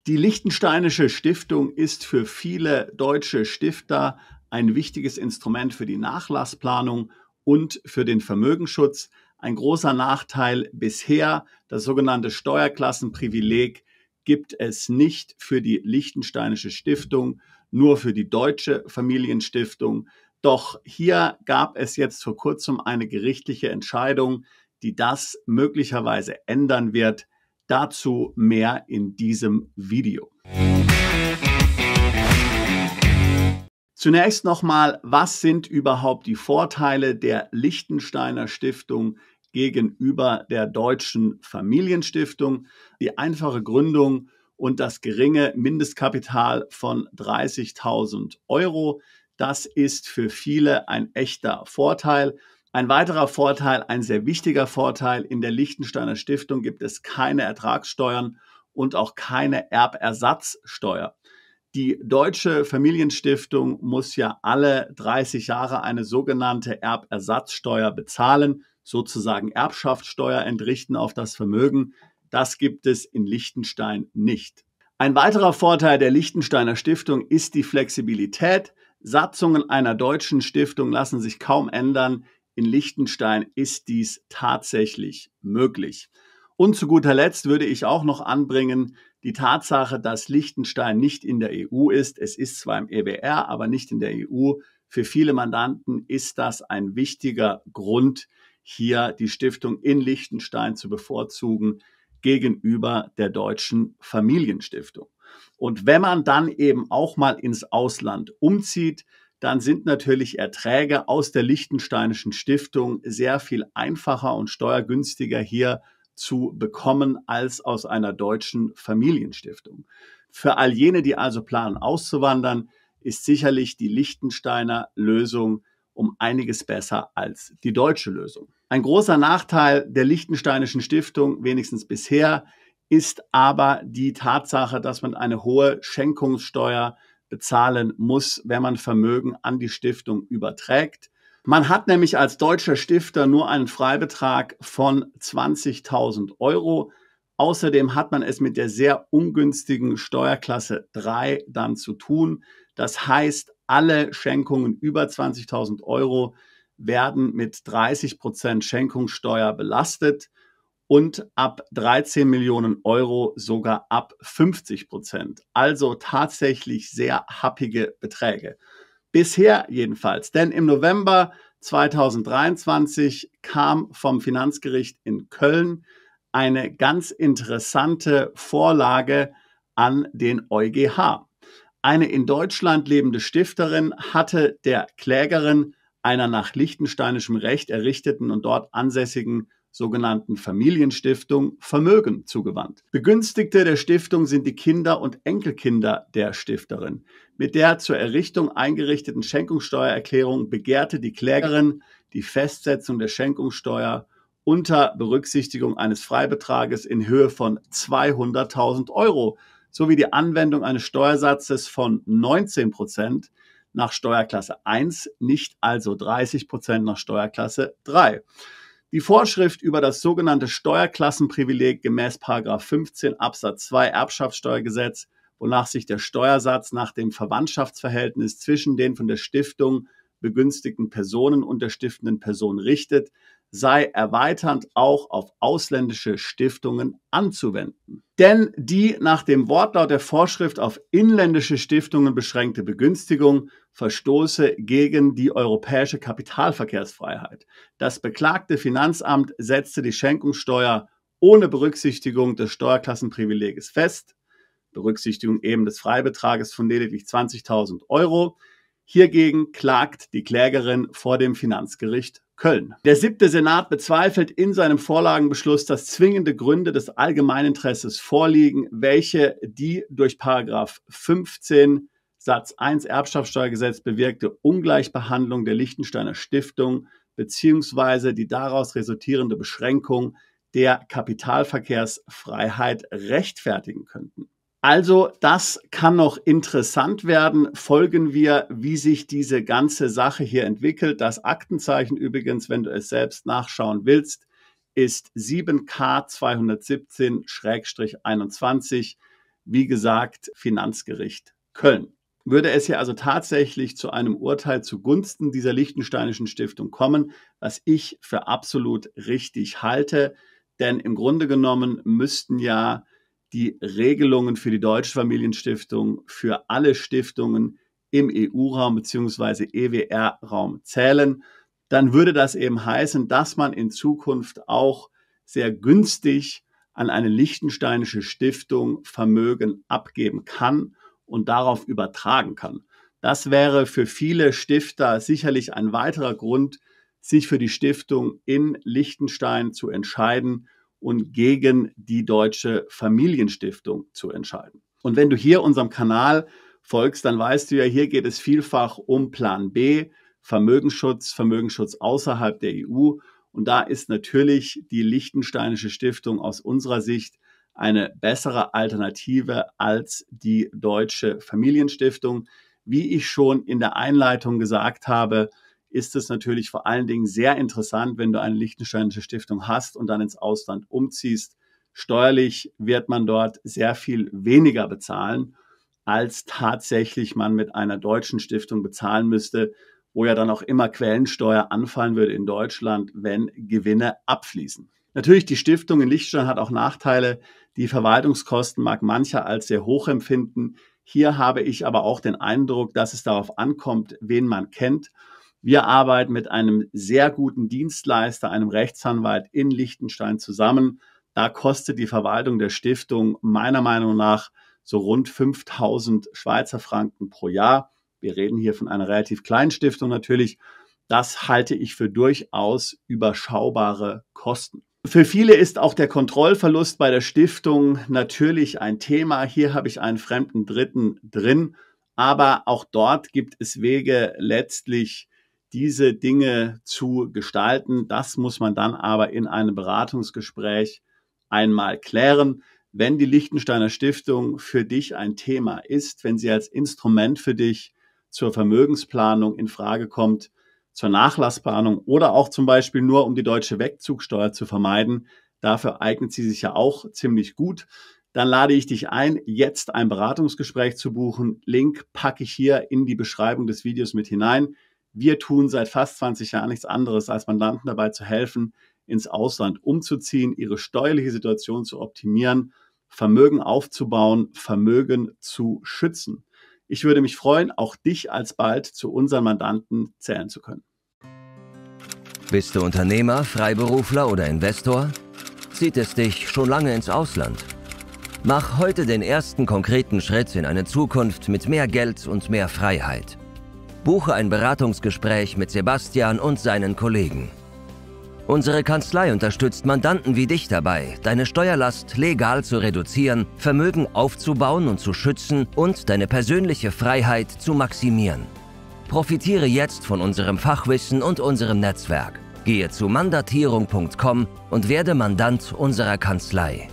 Die Liechtensteinische Stiftung ist für viele deutsche Stifter ein wichtiges Instrument für die Nachlassplanung und für den Vermögensschutz. Ein großer Nachteil bisher, das sogenannte Steuerklassenprivileg, gibt es nicht für die Liechtensteinische Stiftung, nur für die Deutsche Familienstiftung. Doch hier gab es jetzt vor kurzem eine gerichtliche Entscheidung, die das möglicherweise ändern wird. Dazu mehr in diesem Video. Zunächst nochmal, was sind überhaupt die Vorteile der Liechtensteiner Stiftung gegenüber der Deutschen Familienstiftung? Die einfache Gründung und das geringe Mindestkapital von 30.000 Euro, das ist für viele ein echter Vorteil. Ein weiterer Vorteil, ein sehr wichtiger Vorteil: In der Liechtensteiner Stiftung gibt es keine Ertragssteuern und auch keine Erbersatzsteuer. Die Deutsche Familienstiftung muss ja alle 30 Jahre eine sogenannte Erbersatzsteuer bezahlen, sozusagen Erbschaftssteuer entrichten auf das Vermögen. Das gibt es in Liechtenstein nicht. Ein weiterer Vorteil der Liechtensteiner Stiftung ist die Flexibilität. Satzungen einer deutschen Stiftung lassen sich kaum ändern. In Liechtenstein ist dies tatsächlich möglich. Und zu guter Letzt würde ich auch noch anbringen, die Tatsache, dass Liechtenstein nicht in der EU ist. Es ist zwar im EWR, aber nicht in der EU. Für viele Mandanten ist das ein wichtiger Grund, hier die Stiftung in Liechtenstein zu bevorzugen gegenüber der Deutschen Familienstiftung. Und wenn man dann eben auch mal ins Ausland umzieht, dann sind natürlich Erträge aus der Liechtensteinischen Stiftung sehr viel einfacher und steuergünstiger hier zu bekommen als aus einer deutschen Familienstiftung. Für all jene, die also planen auszuwandern, ist sicherlich die Liechtensteiner Lösung um einiges besser als die deutsche Lösung. Ein großer Nachteil der Liechtensteinischen Stiftung, wenigstens bisher, ist aber die Tatsache, dass man eine hohe Schenkungssteuer bezahlen muss, wenn man Vermögen an die Stiftung überträgt. Man hat nämlich als deutscher Stifter nur einen Freibetrag von 20.000 Euro. Außerdem hat man es mit der sehr ungünstigen Steuerklasse 3 dann zu tun. Das heißt, alle Schenkungen über 20.000 Euro werden mit 30% Schenkungssteuer belastet und ab 13 Millionen Euro sogar ab 50%. Also tatsächlich sehr happige Beträge. Bisher jedenfalls, denn im November 2023 kam vom Finanzgericht in Köln eine ganz interessante Vorlage an den EuGH. Eine in Deutschland lebende Stifterin hatte der Klägerin einer nach liechtensteinischem Recht errichteten und dort ansässigen sogenannten Familienstiftung Vermögen zugewandt. Begünstigte der Stiftung sind die Kinder und Enkelkinder der Stifterin. Mit der zur Errichtung eingerichteten Schenkungssteuererklärung begehrte die Klägerin die Festsetzung der Schenkungssteuer unter Berücksichtigung eines Freibetrages in Höhe von 200.000 Euro sowie die Anwendung eines Steuersatzes von 19% nach Steuerklasse 1, nicht also 30% nach Steuerklasse 3. Die Vorschrift über das sogenannte Steuerklassenprivileg gemäß § 15 Absatz 2 Erbschaftssteuergesetz, wonach sich der Steuersatz nach dem Verwandtschaftsverhältnis zwischen den von der Stiftung begünstigten Personen und der stiftenden Person richtet, sei erweiternd auch auf ausländische Stiftungen anzuwenden. Denn die nach dem Wortlaut der Vorschrift auf inländische Stiftungen beschränkte Begünstigung verstoße gegen die europäische Kapitalverkehrsfreiheit. Das beklagte Finanzamt setzte die Schenkungssteuer ohne Berücksichtigung des Steuerklassenprivileges fest, Berücksichtigung eben des Freibetrages von lediglich 20.000 Euro. Hiergegen klagt die Klägerin vor dem Finanzgericht Köln. Der 7. Senat bezweifelt in seinem Vorlagenbeschluss, dass zwingende Gründe des Allgemeininteresses vorliegen, welche die durch § 15 Satz 1 Erbschaftssteuergesetz bewirkte Ungleichbehandlung der Liechtensteiner Stiftung bzw. die daraus resultierende Beschränkung der Kapitalverkehrsfreiheit rechtfertigen könnten. Also das kann noch interessant werden. Folgen wir, wie sich diese ganze Sache hier entwickelt. Das Aktenzeichen übrigens, wenn du es selbst nachschauen willst, ist 7K 217-21. wie gesagt, Finanzgericht Köln. Würde es hier also tatsächlich zu einem Urteil zugunsten dieser liechtensteinischen Stiftung kommen, was ich für absolut richtig halte, denn im Grunde genommen müssten ja die Regelungen für die Deutsche Familienstiftung für alle Stiftungen im EU-Raum bzw. EWR-Raum zählen. Dann würde das eben heißen, dass man in Zukunft auch sehr günstig an eine liechtensteinische Stiftung Vermögen abgeben kann und darauf übertragen kann. Das wäre für viele Stifter sicherlich ein weiterer Grund, sich für die Stiftung in Liechtenstein zu entscheiden und gegen die Deutsche Familienstiftung zu entscheiden. Und wenn du hier unserem Kanal folgst, dann weißt du ja, hier geht es vielfach um Plan B, Vermögensschutz, Vermögensschutz außerhalb der EU. Und da ist natürlich die liechtensteinische Stiftung aus unserer Sicht eine bessere Alternative als die Deutsche Familienstiftung. Wie ich schon in der Einleitung gesagt habe, ist es natürlich vor allen Dingen sehr interessant, wenn du eine liechtensteinische Stiftung hast und dann ins Ausland umziehst. Steuerlich wird man dort sehr viel weniger bezahlen, als tatsächlich man mit einer deutschen Stiftung bezahlen müsste, wo ja dann auch immer Quellensteuer anfallen würde in Deutschland, wenn Gewinne abfließen. Natürlich, die Stiftung in Liechtenstein hat auch Nachteile. Die Verwaltungskosten mag mancher als sehr hoch empfinden. Hier habe ich aber auch den Eindruck, dass es darauf ankommt, wen man kennt. Wir arbeiten mit einem sehr guten Dienstleister, einem Rechtsanwalt in Liechtenstein zusammen. Da kostet die Verwaltung der Stiftung meiner Meinung nach so rund 5.000 Schweizer Franken pro Jahr. Wir reden hier von einer relativ kleinen Stiftung natürlich. Das halte ich für durchaus überschaubare Kosten. Für viele ist auch der Kontrollverlust bei der Stiftung natürlich ein Thema. Hier habe ich einen fremden Dritten drin, aber auch dort gibt es Wege, letztlich diese Dinge zu gestalten. Das muss man dann aber in einem Beratungsgespräch einmal klären. Wenn die Liechtensteiner Stiftung für dich ein Thema ist, wenn sie als Instrument für dich zur Vermögensplanung in Frage kommt, zur Nachlassplanung oder auch zum Beispiel nur um die deutsche Wegzugsteuer zu vermeiden. Dafür eignet sie sich ja auch ziemlich gut. Dann lade ich dich ein, jetzt ein Beratungsgespräch zu buchen. Link packe ich hier in die Beschreibung des Videos mit hinein. Wir tun seit fast 20 Jahren nichts anderes, als Mandanten dabei zu helfen, ins Ausland umzuziehen, ihre steuerliche Situation zu optimieren, Vermögen aufzubauen, Vermögen zu schützen. Ich würde mich freuen, auch dich alsbald zu unseren Mandanten zählen zu können. Bist du Unternehmer, Freiberufler oder Investor? Zieht es dich schon lange ins Ausland? Mach heute den ersten konkreten Schritt in eine Zukunft mit mehr Geld und mehr Freiheit. Buche ein Beratungsgespräch mit Sebastian und seinen Kollegen. Unsere Kanzlei unterstützt Mandanten wie dich dabei, deine Steuerlast legal zu reduzieren, Vermögen aufzubauen und zu schützen und deine persönliche Freiheit zu maximieren. Profitiere jetzt von unserem Fachwissen und unserem Netzwerk. Gehe zu mandatierung.com und werde Mandant unserer Kanzlei.